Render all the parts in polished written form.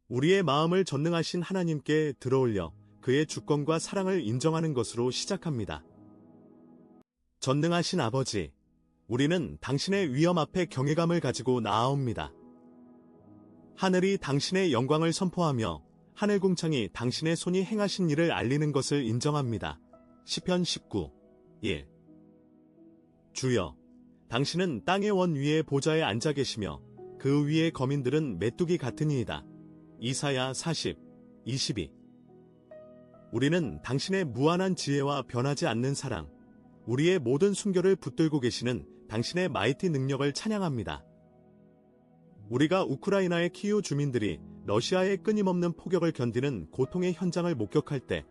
우리의 마음을 전능하신 하나님께 들어올려 그의 주권과 사랑을 인정하는 것으로 시작합니다. 전능하신 아버지, 우리는 당신의 위엄 앞에 경외감을 가지고 나아옵니다. 하늘이 당신의 영광을 선포하며 하늘궁창이 당신의 손이 행하신 일을 알리는 것을 인정합니다. 시편 19, 1. 주여, 당신은 땅의 원 위에 보좌에 앉아 계시며 그 위의 거민들은 메뚜기 같으니이다. 이사야 40, 22. 우리는 당신의 무한한 지혜와 변하지 않는 사랑, 우리의 모든 순결을 붙들고 계시는 당신의 마이티 능력을 찬양합니다. 우리가 우크라이나의 키이우 주민들이 러시아의 끊임없는 포격을 견디는 고통의 현장을 목격할 때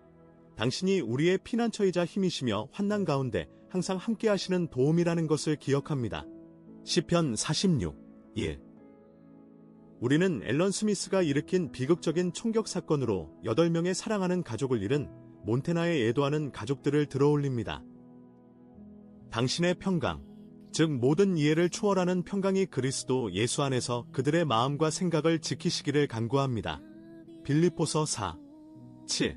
당신이 우리의 피난처이자 힘이시며 환난 가운데 항상 함께하시는 도움이라는 것을 기억합니다. 시편 46, 1. 우리는 앨런 스미스가 일으킨 비극적인 총격 사건으로 8명의 사랑하는 가족을 잃은 몬테나에 애도하는 가족들을 들어올립니다. 당신의 평강, 즉 모든 이해를 초월하는 평강이 그리스도 예수 안에서 그들의 마음과 생각을 지키시기를 간구합니다. 빌립보서 4, 7.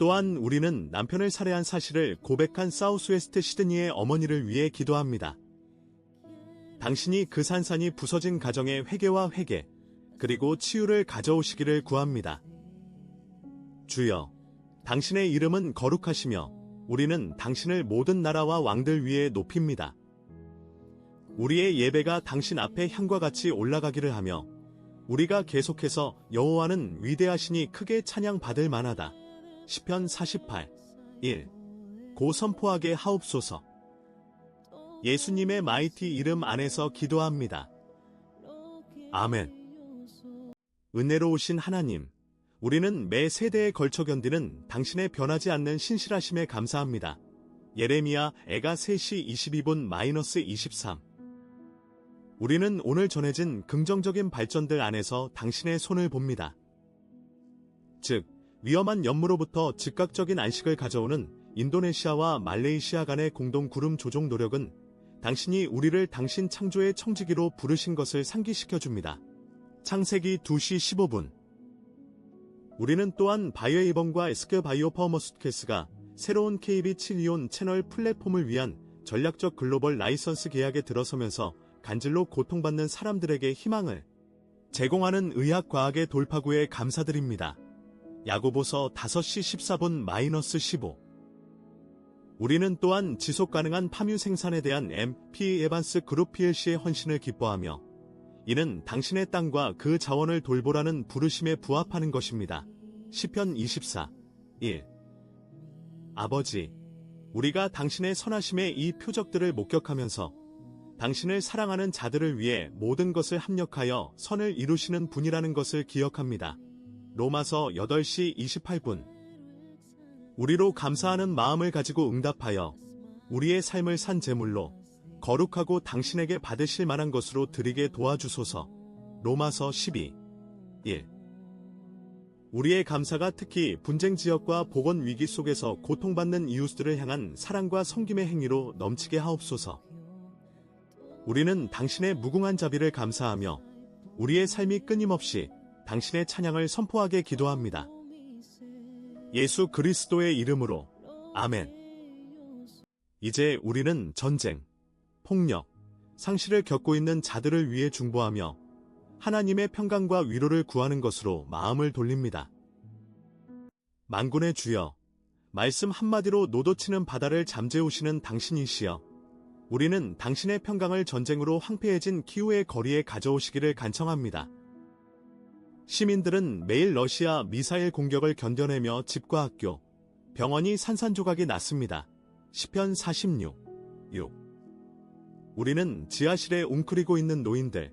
또한 우리는 남편을 살해한 사실을 고백한 사우스웨스트 시드니의 어머니를 위해 기도합니다. 당신이 그 산산이 부서진 가정의 회개와 회개, 그리고 치유를 가져오시기를 구합니다. 주여, 당신의 이름은 거룩하시며 우리는 당신을 모든 나라와 왕들 위에 높입니다. 우리의 예배가 당신 앞에 향과 같이 올라가기를 하며 우리가 계속해서 여호와는 위대하시니 크게 찬양받을 만하다. 시편 48, 1. 고 선포하게 하옵소서. 예수님의 마이티 이름 안에서 기도합니다. 아멘. 은혜로우신 하나님, 우리는 매 세대에 걸쳐 견디는 당신의 변하지 않는 신실하심에 감사합니다. 예레미야 애가 3시 22분-23. 우리는 오늘 전해진 긍정적인 발전들 안에서 당신의 손을 봅니다. 즉, 위험한 연무로부터 즉각적인 안식을 가져오는 인도네시아와 말레이시아 간의 공동 구름 조종 노력은 당신이 우리를 당신 창조의 청지기로 부르신 것을 상기시켜줍니다. 창세기 2시 15분. 우리는 또한 바이오에이번과 에스케어 바이오파워머스케스가 새로운 KB7이온 채널 플랫폼을 위한 전략적 글로벌 라이선스 계약에 들어서면서 간질로 고통받는 사람들에게 희망을 제공하는 의학과학의 돌파구에 감사드립니다. 야고보서 5시 14분-15. 우리는 또한 지속가능한 파뮤 생산에 대한 MP 에반스 그룹 PLC의 헌신을 기뻐하며 이는 당신의 땅과 그 자원을 돌보라는 부르심에 부합하는 것입니다. 시편 24, 1. 아버지, 우리가 당신의 선하심의 이 표적들을 목격하면서 당신을 사랑하는 자들을 위해 모든 것을 합력하여 선을 이루시는 분이라는 것을 기억합니다. 로마서 8시 28분. 우리로 감사하는 마음을 가지고 응답하여 우리의 삶을 산 제물로 거룩하고 당신에게 받으실 만한 것으로 드리게 도와주소서. 로마서 12, 1. 우리의 감사가 특히 분쟁 지역과 보건 위기 속에서 고통받는 이웃들을 향한 사랑과 섬김의 행위로 넘치게 하옵소서. 우리는 당신의 무궁한 자비를 감사하며 우리의 삶이 끊임없이 당신의 찬양을 선포하게 기도합니다. 예수 그리스도의 이름으로 아멘. 이제 우리는 전쟁, 폭력, 상실을 겪고 있는 자들을 위해 중보하며 하나님의 평강과 위로를 구하는 것으로 마음을 돌립니다. 만군의 주여, 말씀 한마디로 노도치는 바다를 잠재우시는 당신이시여, 우리는 당신의 평강을 전쟁으로 황폐해진 키우의 거리에 가져오시기를 간청합니다. 시민들은 매일 러시아 미사일 공격을 견뎌내며 집과 학교, 병원이 산산조각이 났습니다. 시편 46, 6. 우리는 지하실에 웅크리고 있는 노인들,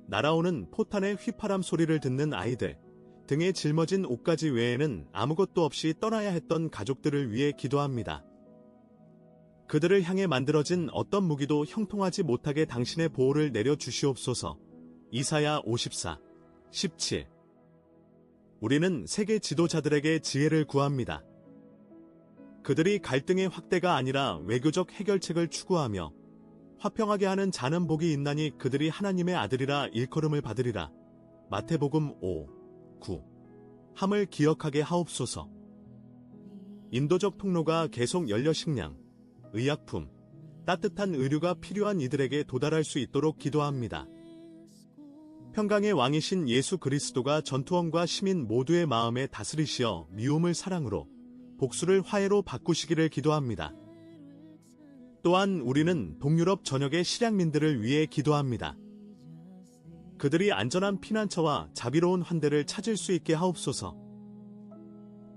날아오는 포탄의 휘파람 소리를 듣는 아이들, 등에 짊어진 옷가지 외에는 아무것도 없이 떠나야 했던 가족들을 위해 기도합니다. 그들을 향해 만들어진 어떤 무기도 형통하지 못하게 당신의 보호를 내려주시옵소서. 이사야 54, 17. 우리는 세계 지도자들에게 지혜를 구합니다. 그들이 갈등의 확대가 아니라 외교적 해결책을 추구하며 화평하게 하는 자는 복이 있나니 그들이 하나님의 아들이라 일컬음을 받으리라. 마태복음 5, 9. 함을 기억하게 하옵소서. 인도적 통로가 계속 열려 식량, 의약품, 따뜻한 의류가 필요한 이들에게 도달할 수 있도록 기도합니다. 평강의 왕이신 예수 그리스도가 전투원과 시민 모두의 마음에 다스리시어 미움을 사랑으로, 복수를 화해로 바꾸시기를 기도합니다. 또한 우리는 동유럽 전역의 실향민들을 위해 기도합니다. 그들이 안전한 피난처와 자비로운 환대를 찾을 수 있게 하옵소서.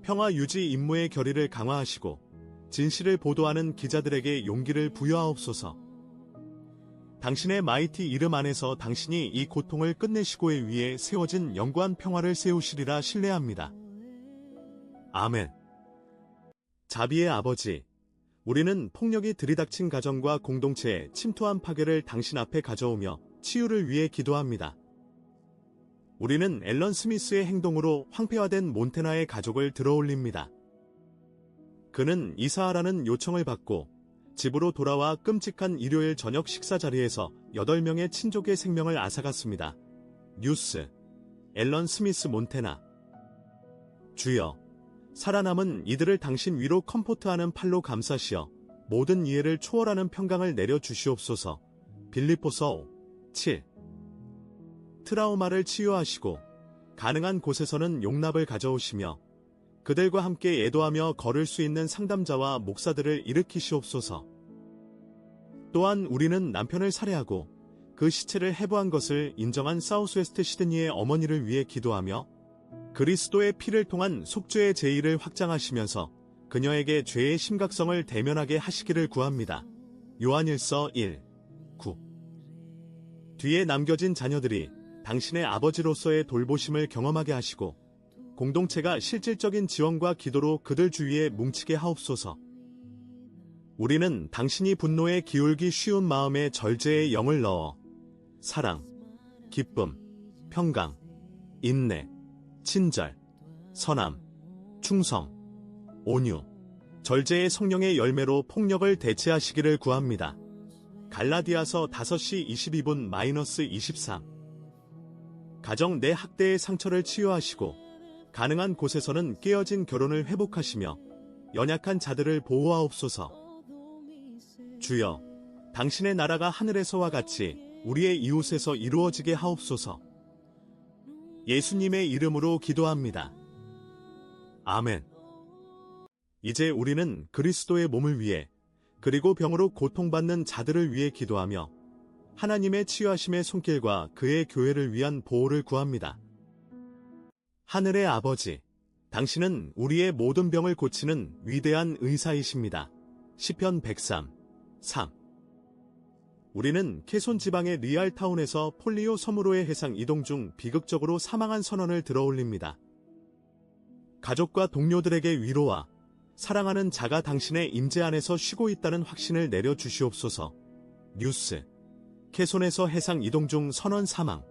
평화 유지 임무의 결의를 강화하시고 진실을 보도하는 기자들에게 용기를 부여하옵소서. 당신의 마이티 이름 안에서 당신이 이 고통을 끝내시고의 위에 세워진 영구한 평화를 세우시리라 신뢰합니다. 아멘. 자비의 아버지, 우리는 폭력이 들이닥친 가정과 공동체에 침투한 파괴를 당신 앞에 가져오며 치유를 위해 기도합니다. 우리는 앨런 스미스의 행동으로 황폐화된 몬테나의 가족을 들어올립니다. 그는 이사하라는 요청을 받고 집으로 돌아와 끔찍한 일요일 저녁 식사 자리에서 8명의 친족의 생명을 앗아갔습니다. 뉴스, 앨런 스미스 몬테나. 주여, 살아남은 이들을 당신 위로 컴포트하는 팔로 감싸시어 모든 이해를 초월하는 평강을 내려주시옵소서. 빌립보서 7. 트라우마를 치유하시고 가능한 곳에서는 용납을 가져오시며 그들과 함께 애도하며 걸을 수 있는 상담자와 목사들을 일으키시옵소서. 또한 우리는 남편을 살해하고 그 시체를 해부한 것을 인정한 사우스웨스트 시드니의 어머니를 위해 기도하며 그리스도의 피를 통한 속죄의 제의를 확장하시면서 그녀에게 죄의 심각성을 대면하게 하시기를 구합니다. 요한일서 1. 9. 뒤에 남겨진 자녀들이 당신의 아버지로서의 돌보심을 경험하게 하시고 공동체가 실질적인 지원과 기도로 그들 주위에 뭉치게 하옵소서. 우리는 당신이 분노에 기울기 쉬운 마음에 절제의 영을 넣어 사랑, 기쁨, 평강, 인내, 친절, 선함, 충성, 온유, 절제의 성령의 열매로 폭력을 대체하시기를 구합니다. 갈라디아서 5시 22분-23. 가정 내 학대의 상처를 치유하시고 가능한 곳에서는 깨어진 결혼을 회복하시며 연약한 자들을 보호하옵소서. 주여, 당신의 나라가 하늘에서와 같이 우리의 이웃에서 이루어지게 하옵소서. 예수님의 이름으로 기도합니다. 아멘. 이제 우리는 그리스도의 몸을 위해 그리고 병으로 고통받는 자들을 위해 기도하며 하나님의 치유하심의 손길과 그의 교회를 위한 보호를 구합니다. 하늘의 아버지, 당신은 우리의 모든 병을 고치는 위대한 의사이십니다. 시편 103, 3. 우리는 케손 지방의 리알타운에서 폴리오 섬으로의 해상 이동 중 비극적으로 사망한 선원을 들어올립니다. 가족과 동료들에게 위로와 사랑하는 자가 당신의 임재 안에서 쉬고 있다는 확신을 내려주시옵소서. 뉴스, 케손에서 해상 이동 중 선원 사망.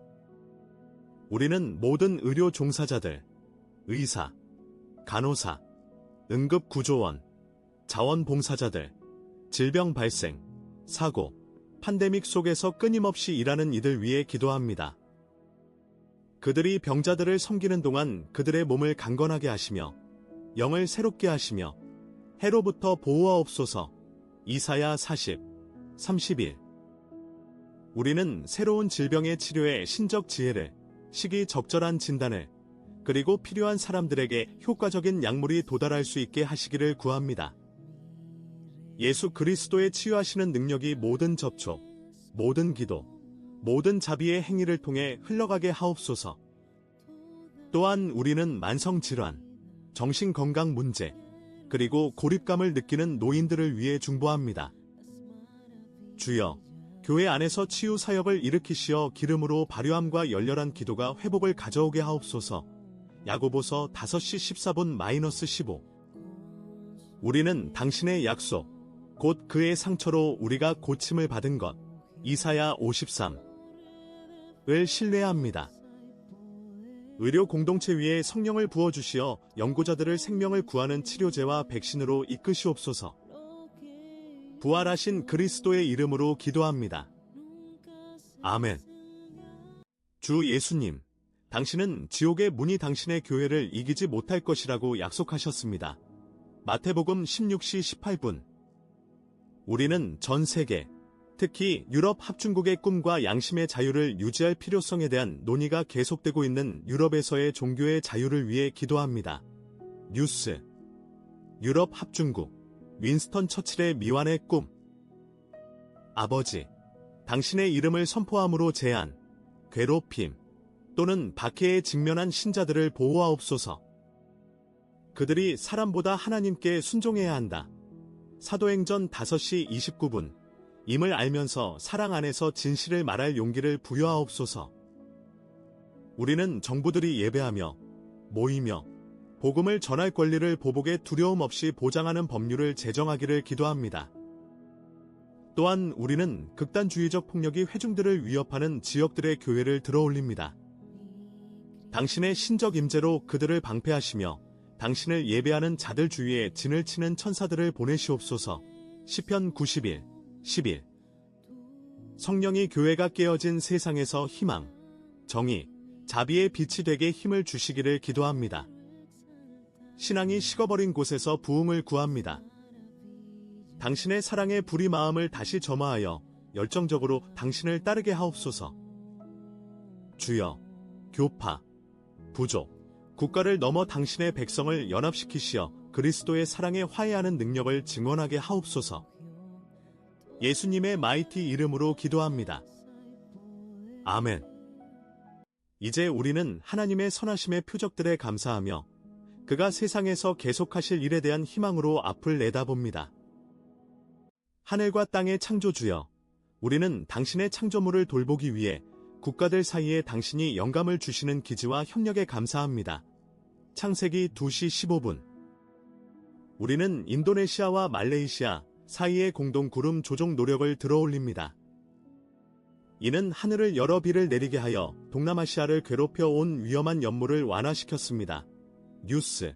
우리는 모든 의료 종사자들, 의사, 간호사, 응급구조원, 자원봉사자들, 질병 발생, 사고, 팬데믹 속에서 끊임없이 일하는 이들 위해 기도합니다. 그들이 병자들을 섬기는 동안 그들의 몸을 강건하게 하시며 영을 새롭게 하시며 해로부터 보호하옵소서. 이사야 40, 31. 우리는 새로운 질병의 치료에 신적 지혜를, 시기적절한 진단을, 그리고 필요한 사람들에게 효과적인 약물이 도달할 수 있게 하시기를 구합니다. 예수 그리스도의 치유하시는 능력이 모든 접촉, 모든 기도, 모든 자비의 행위를 통해 흘러가게 하옵소서. 또한 우리는 만성질환, 정신건강 문제, 그리고 고립감을 느끼는 노인들을 위해 중보합니다. 주여, 교회 안에서 치유 사역을 일으키시어 기름으로 발효함과 열렬한 기도가 회복을 가져오게 하옵소서. 야고보서 5시 14분-15. 우리는 당신의 약속, 곧 그의 상처로 우리가 고침을 받은 것, 이사야 53을 신뢰합니다. 의료 공동체 위에 성령을 부어주시어 연구자들을 생명을 구하는 치료제와 백신으로 이끄시옵소서. 부활하신 그리스도의 이름으로 기도합니다. 아멘. 주 예수님, 당신은 지옥의 문이 당신의 교회를 이기지 못할 것이라고 약속하셨습니다. 마태복음 16시 18분. 우리는 전 세계, 특히 유럽 합중국의 꿈과 양심의 자유를 유지할 필요성에 대한 논의가 계속되고 있는 유럽에서의 종교의 자유를 위해 기도합니다. 뉴스. 유럽 합중국, 윈스턴 처칠의 미완의 꿈. 아버지, 당신의 이름을 선포함으로 제한, 괴롭힘 또는 박해에 직면한 신자들을 보호하옵소서. 그들이 사람보다 하나님께 순종해야 한다. 사도행전 5시 29분. 임을 알면서 사랑 안에서 진실을 말할 용기를 부여하옵소서. 우리는 정부들이 예배하며 모이며 복음을 전할 권리를 보복의 두려움 없이 보장하는 법률을 제정하기를 기도합니다. 또한 우리는 극단주의적 폭력이 회중들을 위협하는 지역들의 교회를 들어올립니다. 당신의 신적 임재로 그들을 방패하시며 당신을 예배하는 자들 주위에 진을 치는 천사들을 보내시옵소서. 시편 91, 11. 성령이 교회가 깨어진 세상에서 희망, 정의, 자비의 빛이 되게 힘을 주시기를 기도합니다. 신앙이 식어버린 곳에서 부흥을 구합니다. 당신의 사랑의 불이 마음을 다시 점화하여 열정적으로 당신을 따르게 하옵소서. 주여, 교파, 부족, 국가를 넘어 당신의 백성을 연합시키시어 그리스도의 사랑에 화해하는 능력을 증언하게 하옵소서. 예수님의 마이티 이름으로 기도합니다. 아멘. 이제 우리는 하나님의 선하심의 표적들에 감사하며 그가 세상에서 계속하실 일에 대한 희망으로 앞을 내다봅니다. 하늘과 땅의 창조주여, 우리는 당신의 창조물을 돌보기 위해 국가들 사이에 당신이 영감을 주시는 기지와 협력에 감사합니다. 창세기 2시 15분. 우리는 인도네시아와 말레이시아 사이의 공동 구름 조종 노력을 들어올립니다. 이는 하늘을 열어 비를 내리게 하여 동남아시아를 괴롭혀 온 위험한 연무를 완화시켰습니다. 뉴스.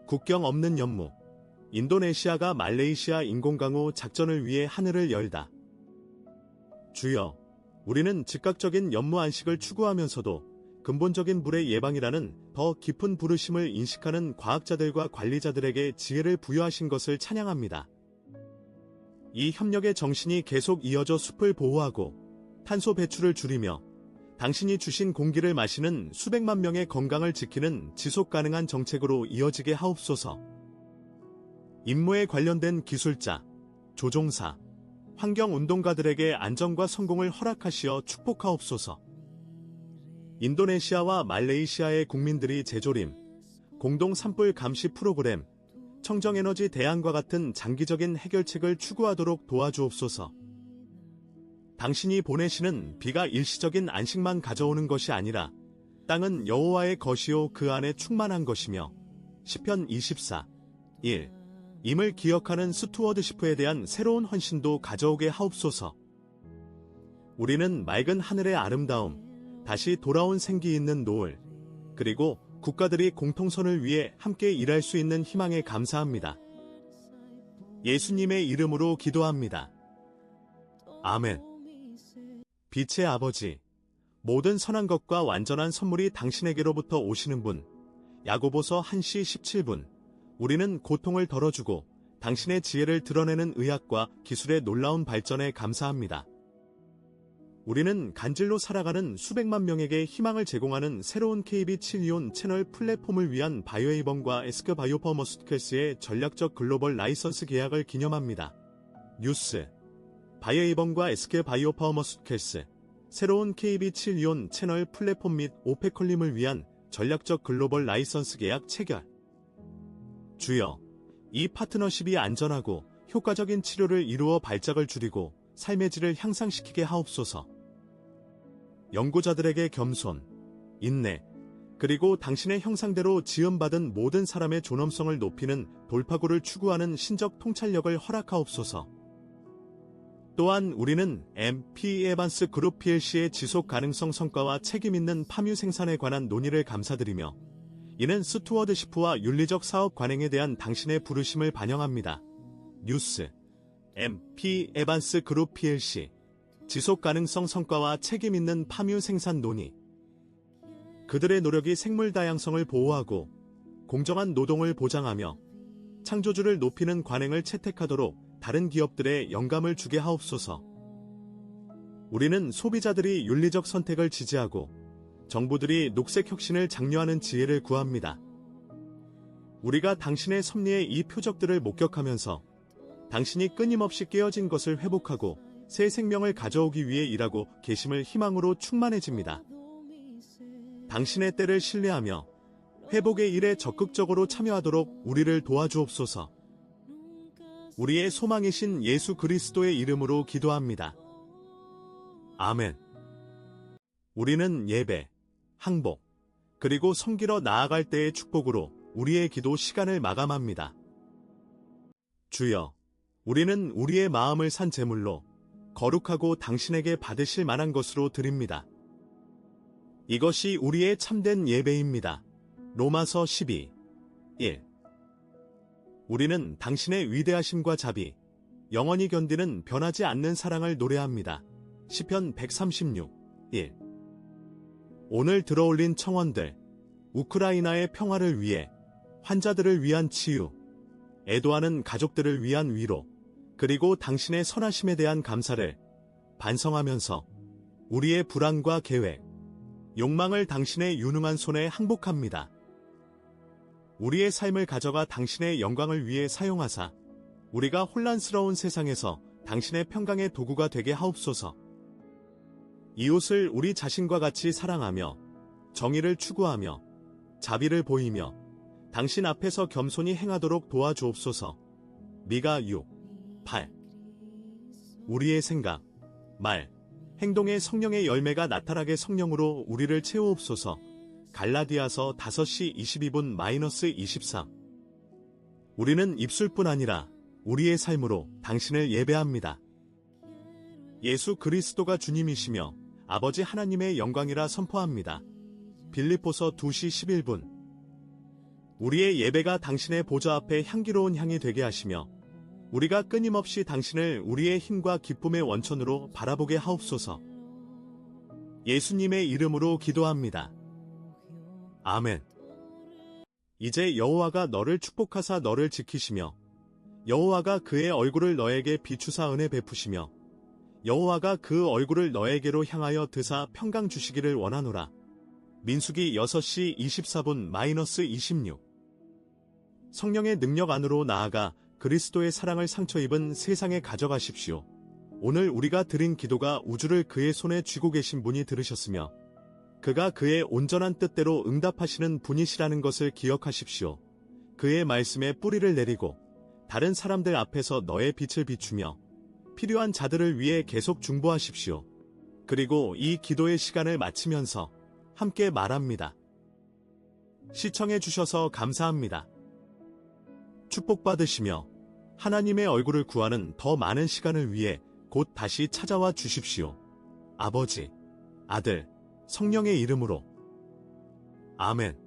국경 없는 연무. 인도네시아가 말레이시아 인공강우 작전을 위해 하늘을 열다. 주여, 우리는 즉각적인 연무 안식을 추구하면서도 근본적인 불의 예방이라는 더 깊은 부르심을 인식하는 과학자들과 관리자들에게 지혜를 부여하신 것을 찬양합니다. 이 협력의 정신이 계속 이어져 숲을 보호하고 탄소 배출을 줄이며 당신이 주신 공기를 마시는 수백만 명의 건강을 지키는 지속 가능한 정책으로 이어지게 하옵소서. 임무에 관련된 기술자, 조종사, 환경운동가들에게 안정과 성공을 허락하시어 축복하옵소서. 인도네시아와 말레이시아의 국민들이 재조림, 공동 산불 감시 프로그램, 청정에너지 대안과 같은 장기적인 해결책을 추구하도록 도와주옵소서. 당신이 보내시는 비가 일시적인 안식만 가져오는 것이 아니라 땅은 여호와의 것이요 그 안에 충만한 것이며 시편 24, 1. 임을 기억하는 스튜어드시프에 대한 새로운 헌신도 가져오게 하옵소서. 우리는 맑은 하늘의 아름다움, 다시 돌아온 생기 있는 노을, 그리고 국가들이 공통선을 위해 함께 일할 수 있는 희망에 감사합니다. 예수님의 이름으로 기도합니다. 아멘. 빛의 아버지, 모든 선한 것과 완전한 선물이 당신에게로부터 오시는 분, 야고보서 1시 17분. 우리는 고통을 덜어주고 당신의 지혜를 드러내는 의학과 기술의 놀라운 발전에 감사합니다. 우리는 간질로 살아가는 수백만 명에게 희망을 제공하는 새로운 KB7이온 채널 플랫폼을 위한 바이오에이번과 에스크 바이오퍼머스티컬스의 전략적 글로벌 라이선스 계약을 기념합니다. 뉴스. 바이오에이번과 에스크 바이오퍼머스티컬스 새로운 KB7이온 채널 플랫폼 및 오페컬림을 위한 전략적 글로벌 라이선스 계약 체결. 주여, 이 파트너십이 안전하고 효과적인 치료를 이루어 발작을 줄이고 삶의 질을 향상시키게 하옵소서. 연구자들에게 겸손, 인내, 그리고 당신의 형상대로 지음받은 모든 사람의 존엄성을 높이는 돌파구를 추구하는 신적 통찰력을 허락하옵소서. 또한 우리는 MP 에반스 그룹 PLC의 지속 가능성 성과와 책임 있는 파뮤 생산에 관한 논의를 감사드리며 이는 스튜어드시프와 윤리적 사업 관행에 대한 당신의 부르심을 반영합니다. 뉴스. MP 에반스 그룹 PLC 지속 가능성 성과와 책임 있는 파뮤 생산 논의. 그들의 노력이 생물 다양성을 보호하고 공정한 노동을 보장하며 창조주를 높이는 관행을 채택하도록 다른 기업들에 영감을 주게 하옵소서. 우리는 소비자들이 윤리적 선택을 지지하고 정부들이 녹색 혁신을 장려하는 지혜를 구합니다. 우리가 당신의 섭리의 이 표적들을 목격하면서 당신이 끊임없이 깨어진 것을 회복하고 새 생명을 가져오기 위해 일하고 계심을 희망으로 충만해집니다. 당신의 때를 신뢰하며 회복의 일에 적극적으로 참여하도록 우리를 도와주옵소서. 우리의 소망이신 예수 그리스도의 이름으로 기도합니다. 아멘. 우리는 예배, 항복, 그리고 섬기러 나아갈 때의 축복으로 우리의 기도 시간을 마감합니다. 주여, 우리는 우리의 마음을 산 제물로 거룩하고 당신에게 받으실 만한 것으로 드립니다. 이것이 우리의 참된 예배입니다. 로마서 12, 1. 우리는 당신의 위대하심과 자비, 영원히 견디는 변하지 않는 사랑을 노래합니다. 시편 136, 1. 오늘 들어올린 청원들, 우크라이나의 평화를 위해, 환자들을 위한 치유, 애도하는 가족들을 위한 위로, 그리고 당신의 선하심에 대한 감사를 반성하면서 우리의 불안과 계획, 욕망을 당신의 유능한 손에 항복합니다. 우리의 삶을 가져가 당신의 영광을 위해 사용하사 우리가 혼란스러운 세상에서 당신의 평강의 도구가 되게 하옵소서. 이웃을 우리 자신과 같이 사랑하며 정의를 추구하며 자비를 보이며 당신 앞에서 겸손히 행하도록 도와주옵소서. 미가 6, 8. 우리의 생각, 말, 행동에 성령의 열매가 나타나게 성령으로 우리를 채우옵소서. 갈라디아서 5시 22분-23. 우리는 입술뿐 아니라 우리의 삶으로 당신을 예배합니다. 예수 그리스도가 주님이시며 아버지 하나님의 영광이라 선포합니다. 빌립보서 2시 11분. 우리의 예배가 당신의 보좌 앞에 향기로운 향이 되게 하시며 우리가 끊임없이 당신을 우리의 힘과 기쁨의 원천으로 바라보게 하옵소서. 예수님의 이름으로 기도합니다. 아멘. 이제 여호와가 너를 축복하사 너를 지키시며 여호와가 그의 얼굴을 너에게 비추사 은혜 베푸시며 여호와가 그 얼굴을 너에게로 향하여 드사 평강 주시기를 원하노라. 민수기 6시 24분-26. 성령의 능력 안으로 나아가 그리스도의 사랑을 상처 입은 세상에 가져가십시오. 오늘 우리가 드린 기도가 우주를 그의 손에 쥐고 계신 분이 들으셨으며 그가 그의 온전한 뜻대로 응답하시는 분이시라는 것을 기억하십시오. 그의 말씀에 뿌리를 내리고 다른 사람들 앞에서 너의 빛을 비추며 필요한 자들을 위해 계속 중보하십시오. 그리고 이 기도의 시간을 마치면서 함께 말합니다. 시청해 주셔서 감사합니다. 축복받으시며 하나님의 얼굴을 구하는 더 많은 시간을 위해 곧 다시 찾아와 주십시오. 아버지, 아들, 성령의 이름으로. 아멘.